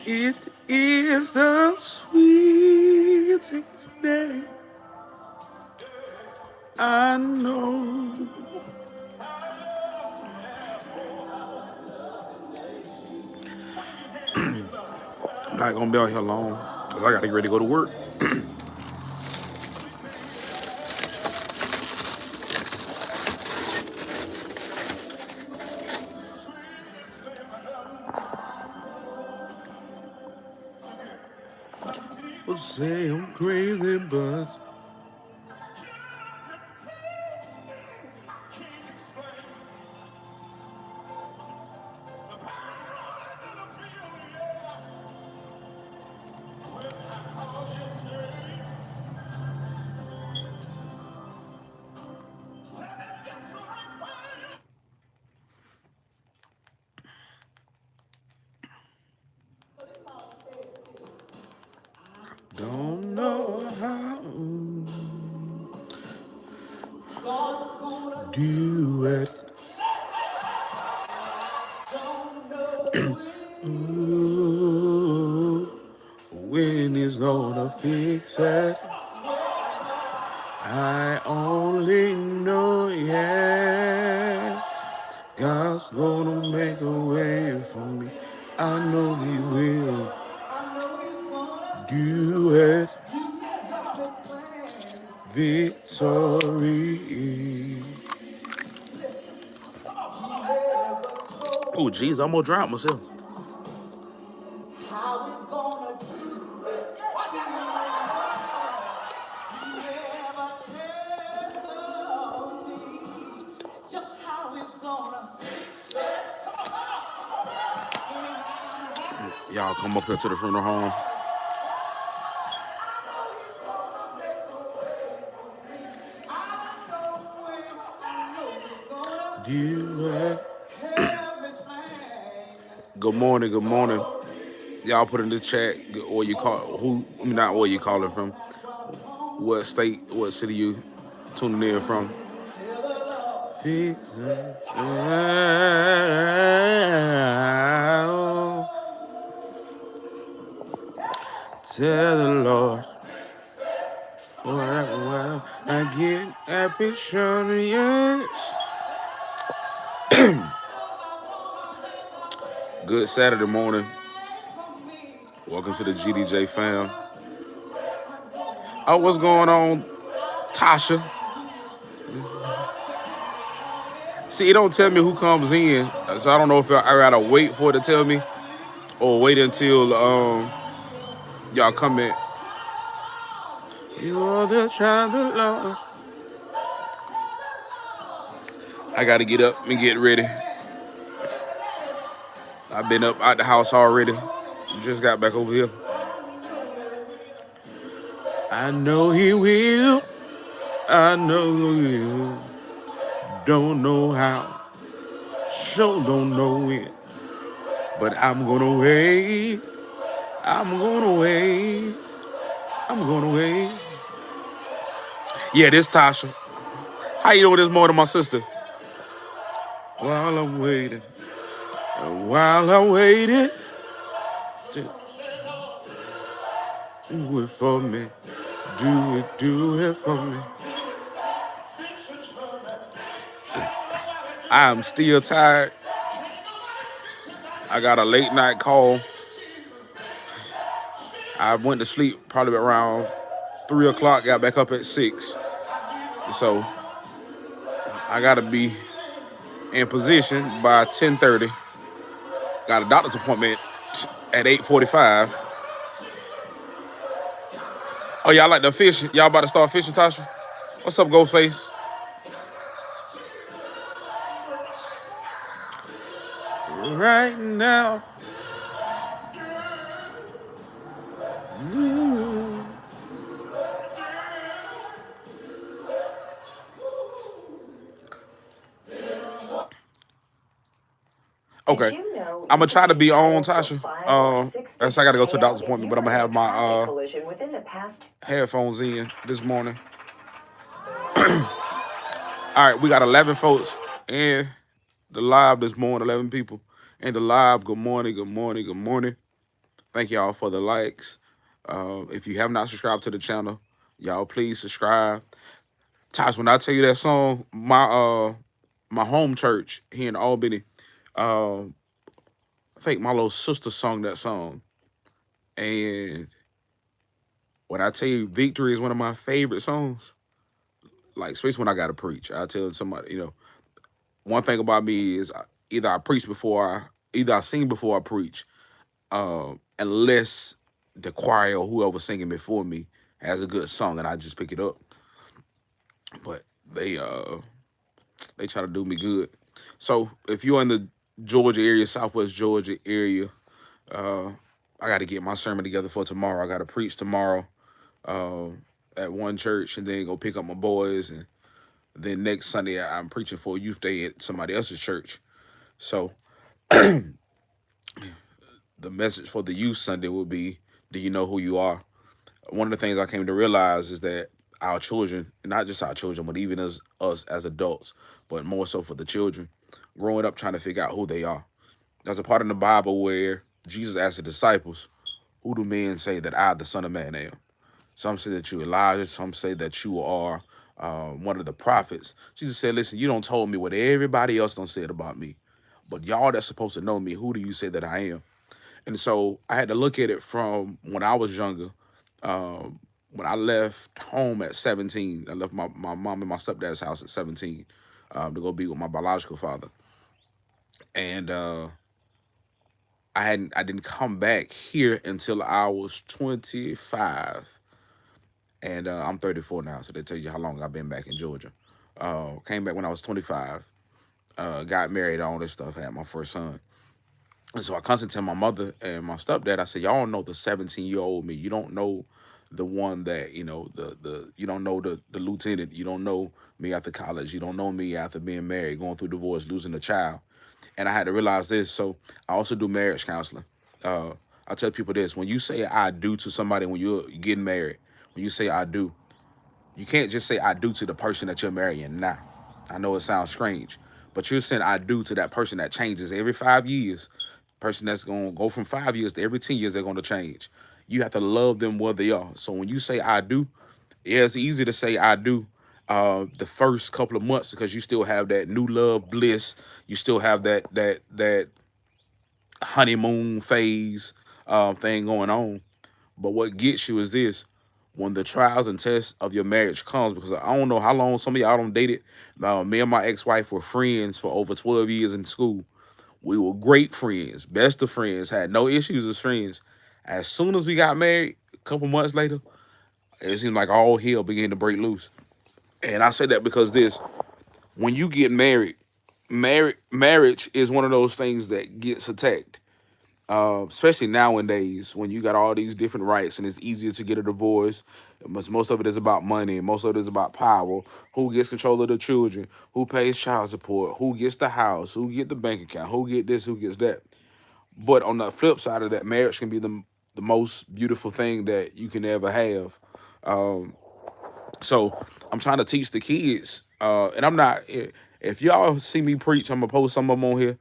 It is the sweetest day I know. I'm not gonna be out here long because I gotta get ready to go to work. People say I'm crazy, but don't know how to do it. Ooh, when he's gonna fix it? I only know, yeah, God's gonna make a way for me. I know He will do it. Victory. Oh, geez, I'm gonna drown myself. Y'all come up here to the funeral home. Do it. Good morning, good morning. Y'all put in the chat or you call who, I mean, not where you calling from. What state, what city you tuning in from. Fix it. Tell the Lord well, I get that picture, yes. Good Saturday morning. Welcome to the GDJ fam. Oh, what's going on, Tasha? See, it don't tell me who comes in, so I don't know if I gotta wait for it to tell me or wait until y'all come in. You're the child of Lord. I gotta get up and get ready. I've been up out the house already. Just got back over here. I know He will. I know He will. Don't know how. Sure don't know when. But I'm gonna wait. I'm gonna wait. I'm gonna wait. Yeah, this Tasha. How you doing this morning, my sister? While I'm waiting. While I'm waiting. Do it for me. Do it for me. I am still tired. I got a late night call. I went to sleep probably around 3 o'clock, got back up at 6. So I gotta be in position by 10:30. Got a doctor's appointment at 8:45. Oh, y'all like the fishing? Y'all about to start fishing, Tasha? What's up, Ghostface? Right now. Okay. I'm gonna try to be on, Tasha. I gotta go to a doctor's appointment, but I'm gonna have my headphones in this morning. All right, we got 11 folks in the live this morning, 11 people in the live. Good morning, good morning, good morning. Thank y'all for the likes. If you have not subscribed to the channel, y'all please subscribe. Tosh, when I tell you that song, my home church here in Albany, uh, I think my little sister sung that song. And when I tell you Victory is one of my favorite songs, like especially when I gotta preach. I tell somebody, one thing about me is either I preach before either I sing before I preach, unless the choir or whoever singing before me has a good song and I just pick it up. But they try to do me good. So if you're in the Georgia area, Southwest Georgia area, uh, I got to get my sermon together for tomorrow. I got to preach tomorrow uh, at one church and then go pick up my boys. And then next Sunday, I'm preaching for a youth day at somebody else's church. So the message for the youth Sunday will be, do you know who you are? One of the things I came to realize is that our children, not just our children, but even as us as adults, but more so for the children, growing up trying to figure out who they are. There's a part in the Bible where Jesus asked the disciples, who do men say that I, the Son of Man, am? Some say that you Elijah. Some say that you are one of the prophets. Jesus said, listen, you don't told me what everybody else done said about me. But y'all that's supposed to know me, who do you say that I am? And so I had to look at it from when I was younger. When I left home at 17, I left my mom and my stepdad's house at 17 to go be with my biological father. And I didn't come back here until I was 25. And I'm 34 now, so they tell you how long I've been back in Georgia. Came back when I was 25. Got married, all this stuff, had my first son. And so I constantly tell my mother and my stepdad, I said, y'all don't know the 17-year-old me. You don't know the one that, you don't know the lieutenant. You don't know me after college. You don't know me after being married, going through divorce, losing a child. And I had to realize this. So I also do marriage counseling. I tell people this: when you say I do to somebody when you're getting married, when you say I do, you can't just say I do to the person that you're marrying now. I know it sounds strange, but you're saying I do to that person that changes every 5 years. Person that's going to go from 5 years to every 10 years, they're going to change. You have to love them where they are. So when you say I do, yeah, it's easy to say I do the first couple of months because you still have that new love bliss. You still have that honeymoon phase thing going on. But what gets you is this: when the trials and tests of your marriage comes, because I don't know how long some of y'all don't dated. Me and my ex-wife were friends for over 12 years in school. We were great friends, best of friends, had no issues as friends. As soon as we got married, a couple months later, it seemed like all hell began to break loose. And I say that because when you get marriage is one of those things that gets attacked. Especially nowadays when you got all these different rights and it's easier to get a divorce. Most of it is about money. Most of it is about power. Who gets control of the children? Who pays child support? Who gets the house? Who get the bank account? Who get this? Who gets that? But on the flip side of that, marriage can be the most beautiful thing that you can ever have. Um, so I'm trying to teach the kids, and I'm not. If y'all see me preach, I'm gonna post some of them on here.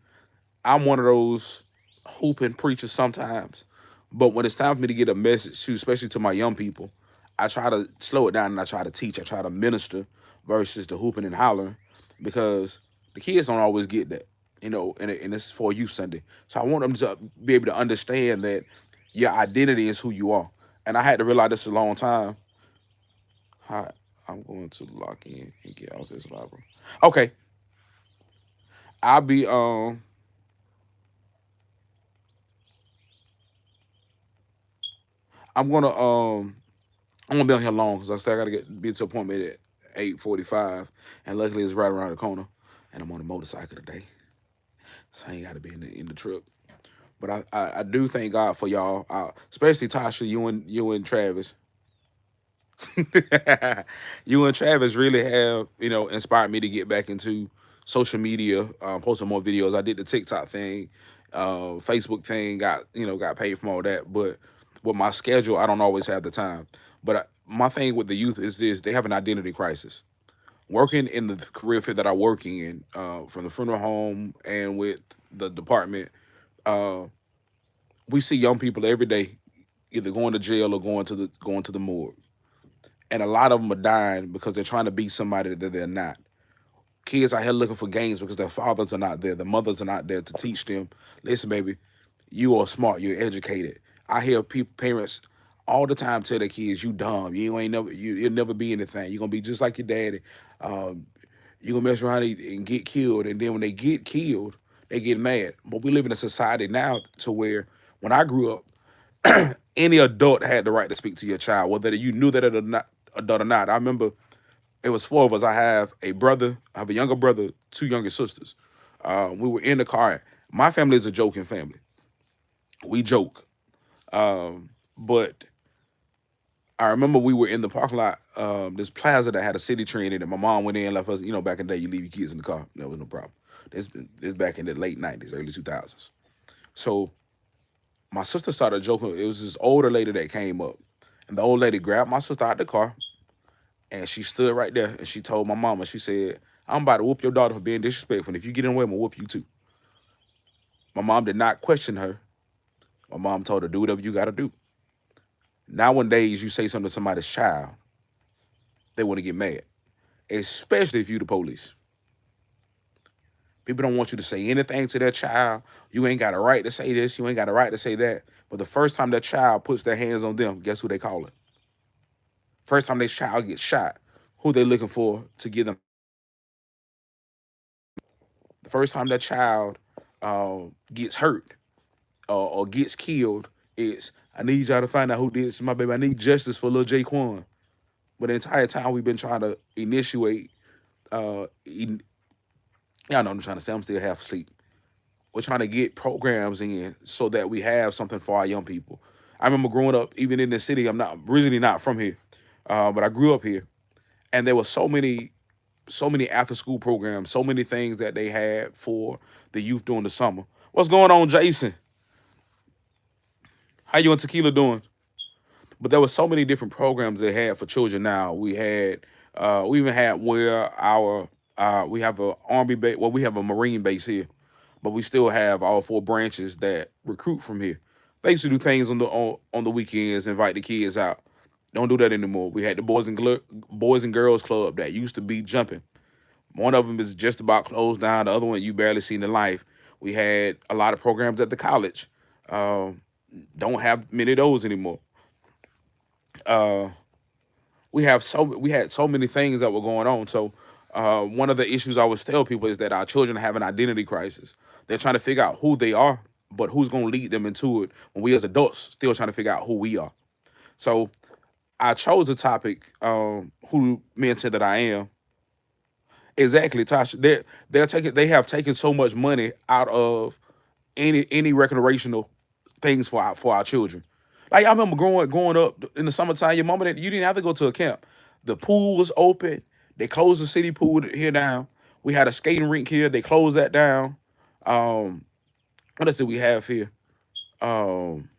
I'm one of those hooping preachers sometimes, but when it's time for me to get a message to, especially to my young people, I try to slow it down and I try to teach. I try to minister versus the hooping and hollering because the kids don't always get that, and it's for Youth Sunday. So I want them to be able to understand that your identity is who you are. And I had to realize this a long time. Hi, I'm going to lock in and get out this library. Okay, I'll be I'm gonna I'm gonna be on here long because I said I gotta be to appointment at 8:45, and luckily it's right around the corner, and I'm on a motorcycle today, so I ain't gotta be in the truck. But I do thank God for y'all, especially Tasha, you and Travis. You and Travis really have inspired me to get back into social media, posting more videos. I did the TikTok thing, Facebook thing, got paid from all that, but with my schedule, I don't always have the time. But my thing with the youth is this: they have an identity crisis. Working in the career field that I'm working in, from the funeral home and with the department, uh, We see young people every day either going to jail or going to the morgue, and a lot of them are dying because they're trying to be somebody that they're not. Kids out here looking for games because their fathers are not there, the mothers are not there to teach them. Listen, baby, you are smart, you're educated. I hear people, parents, all the time tell their kids, "You dumb, you ain't never, you'll never be anything. You're gonna be just like your daddy. Um, you gonna mess around and get killed." And then when they get killed, they get mad. But we live in a society now to where when I grew up, any adult had the right to speak to your child, whether you knew that or not. Adult or not. I remember it was four of us. I have a brother, I have a younger brother, two younger sisters. We were in the car. My family is a joking family. We joke. But I remember we were in the parking lot, this plaza that had a city train in it. My mom went in and left us, back in the day, you leave your kids in the car. That was no problem. This back in the late 90s, early 2000s. So my sister started joking. It was this older lady that came up. And the old lady grabbed my sister out the car and she stood right there and she told my mama, she said, "I'm about to whoop your daughter for being disrespectful. And if you get in the way, I'm gonna whoop you too." My mom did not question her. My mom told her, "Do whatever you gotta do." Nowadays, you say something to somebody's child, they want to get mad, especially if you the police. People don't want you to say anything to their child. You ain't got a right to say this. You ain't got a right to say that. But the first time that child puts their hands on them, guess who they call it? First time this child gets shot, who they looking for to give them? The first time that child gets hurt or gets killed, it's, "I need y'all to find out who did this to my baby. I need justice for little Jaquan." But the entire time we've been trying to initiate, y'all know what I'm trying to say. I'm still half asleep. We're trying to get programs in so that we have something for our young people. I remember growing up, even in the city. I'm not originally not from here, but I grew up here, and there were so many after school programs, so many things that they had for the youth during the summer. What's going on, Jason? How you and Tequila doing? But there were so many different programs they had for children. Now we even had where we have a army base. Well, we have a marine base here, but we still have all four branches that recruit from here. They used to do things on the weekends, invite the kids out. Don't do that anymore. We had the Boys and Girls Club that used to be jumping. One of them is just about closed down. The other one you barely seen in life. We had a lot of programs at the college. Um, don't have many of those anymore. Uh, we had so many things that were going on. So one of the issues I always tell people is that our children have an identity crisis. They're trying to figure out who they are, but who's going to lead them into it when we as adults still trying to figure out who we are. So I chose a topic, who men said that I am. Exactly, Tasha. They have taken so much money out of any recreational things for our children. Like I remember growing up in the summertime, your mama you didn't have to go to a camp. The pool was open. They closed the city pool here down. We had a skating rink here. They closed that down. Um, what else did we have here? Um,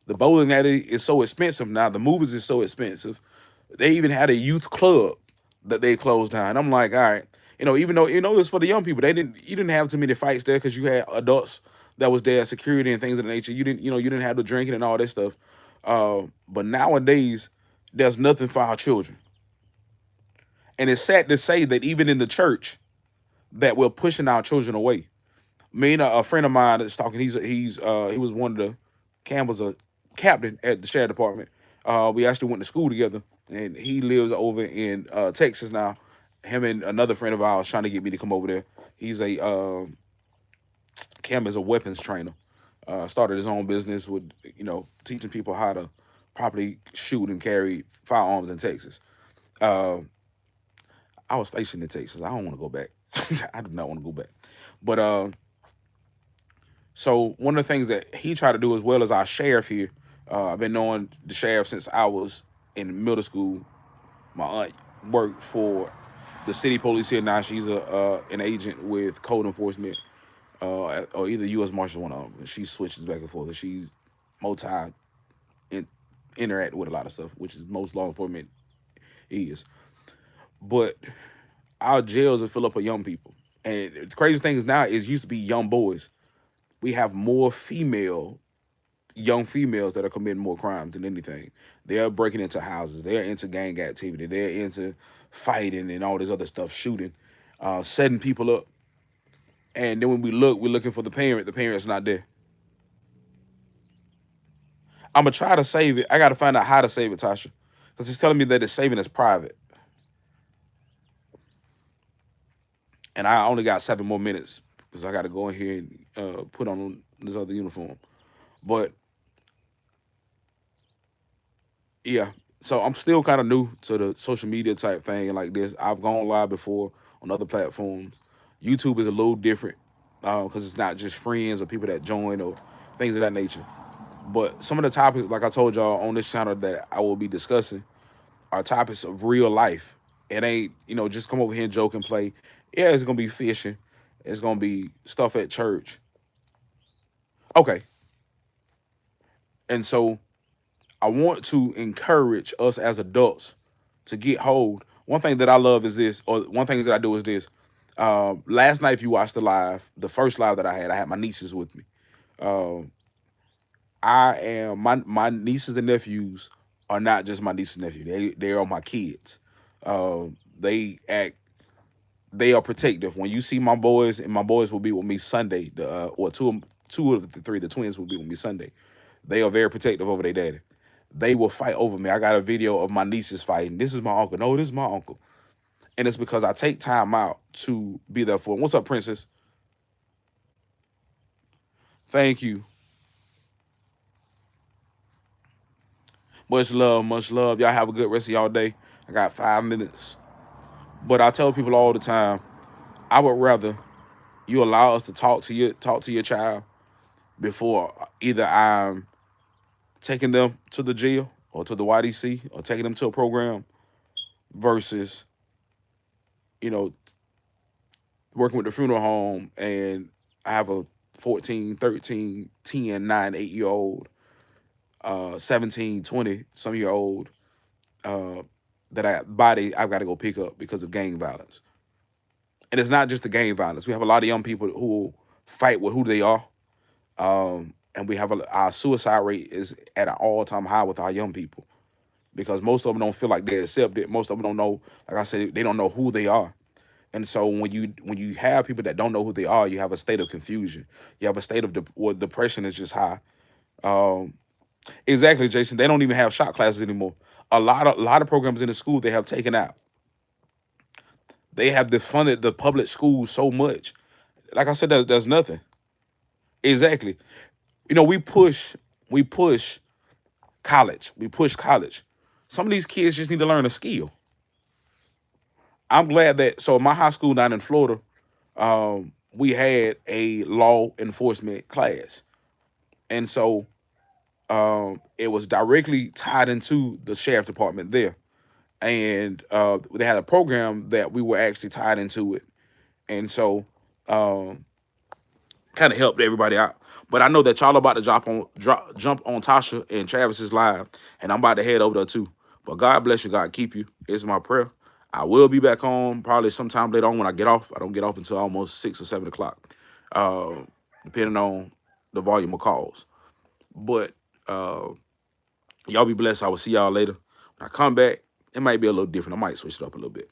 the bowling alley is so expensive now. The movies is so expensive. They even had a youth club that they closed down. I'm like, all right, even though it was for the young people, you didn't have too many fights there because you had adults that was there, security and things of the nature. You didn't have the drinking and all that stuff. But nowadays, there's nothing for our children, and it's sad to say that even in the church, that we're pushing our children away. Me and a friend of mine that's talking. He was one of the Campbell's a captain at the sheriff department. We actually went to school together, and he lives over in Texas now. Him and another friend of ours trying to get me to come over there. He's a Cam is a weapons trainer. Started his own business with teaching people how to properly shoot and carry firearms in Texas. Uh, I was stationed in Texas. I don't want to go back. I do not want to go back. But so one of the things that he tried to do as well as our sheriff here, I've been knowing the sheriff since I was in middle school. My aunt worked for the city police here. Now she's an agent with code enforcement, or either U.S. Marshals, one of them. She switches back and forth. And she's multi in, interact with a lot of stuff, which is most law enforcement is. But our jails are full up of young people, and the crazy thing is now it used to be young boys. we have more young females that are committing more crimes than anything. They're breaking into houses. They're into gang activity. They're into fighting and all this other stuff, shooting, setting people up. And then when we look, we're looking for the parent. The parent's not there. I'm gonna try to save it. I gotta find out how to save it, Tasha, because it's telling me that it's saving as private, and I only got 7 more minutes because I gotta go in here and put on this other uniform. But yeah, so I'm still kind of new to the social media type thing like this. I've gone live before on other platforms. YouTube is a little different because it's not just friends or people that join or things of that nature. But some of the topics, like I told y'all on this channel that I will be discussing, are topics of real life. It ain't, just come over here and joke and play. Yeah, it's gonna be fishing. It's gonna be stuff at church. Okay. And so I want to encourage us as adults to get hold. One thing that I love is this, or one thing that I do is this. Last night, if you watched the first live that I had my nieces with me. Um, my nieces and nephews are not just my nieces and nephews. They are my kids. They act they are protective. When you see my boys, and my boys will be with me Sunday, or two of the three, the twins will be with me Sunday. They are very protective over their daddy. They will fight over me. I got a video of my nieces fighting. This is my uncle. No, this is my uncle. And it's because I take time out to be there for them. What's up, princess? Thank you. Much love, much love. Y'all have a good rest of y'all day. I got 5 minutes. But I tell people all the time, I would rather you allow us to talk to your child before either I'm taking them to the jail or to the YDC or taking them to a program versus, you know, working with the funeral home and I have a 14, 13, 10, 9, 8 year old, 17, 20, some year old uh, that I've got to go pick up because of gang violence. And it's not just the gang violence. We have a lot of young people who fight with who they are. And we have our suicide rate is at an all-time high with our young people because most of them don't feel like they're accepted. Most of them don't know, like I said, they don't know who they are. And so when you have people that don't know who they are, you have a state of confusion. You have a state of depression is just high. Um, exactly, Jason. They don't even have shop classes anymore. A lot of programs in the school they have taken out. They have defunded the public schools so much. Like I said, there's nothing. Exactly. We push college. We push college. Some of these kids just need to learn a skill. I'm glad that so my high school down in Florida, we had a law enforcement class. And so it was directly tied into the sheriff department there. And they had a program that we were actually tied into it. And so um, kind of helped everybody out. But I know that y'all about to jump on Tasha and Travis's live, and I'm about to head over there too. But God bless you, God keep you. It's my prayer. I will be back on probably sometime later on when I get off. I don't get off until almost 6 or 7 o'clock, uh, depending on the volume of calls. But y'all be blessed. I will see y'all later. When I come back, it might be a little different. I might switch it up a little bit.